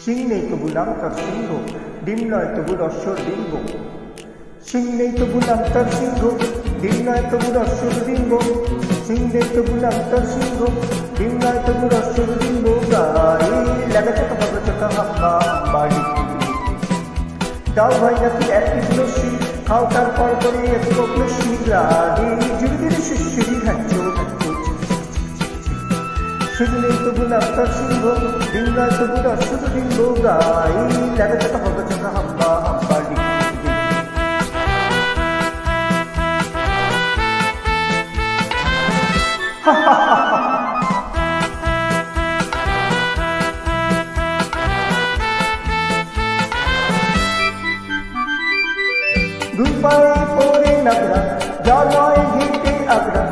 সিং নেই তবু নাম তার সিংহ, ডিম নয় তবু রস্যর ডিম্ব। সিং নেই তবু নাম তার সিংহ, ডিম নয় তবু রস্যর ডিম্ব। সিং নেই তবু নাম তার সিংহ, ডিম নয় তবু রস্যর ডিম্ব। গায়ে লাগা চোখা বাবা চোখা হাম্বা বাড়ি। দাও ভাই নাকি এক পিস লস্যি, খাও তারপর করে এক কোপ লস্যি। গাড়ি জুড়ি দিলে শিষ্যি ঘাচ্ছো ঘাচ্ছো। সিং নেই তবু নাম তার সিংহ, ডিম নয় তবু রস্যর ডিম্ব। গায়ে লাগা চোখা বাবা চোখা হাম্বা হাম্বা ডিম। দুই পায়ে পড়ে নাগরা, জলয় ঘেটে আগ্রা।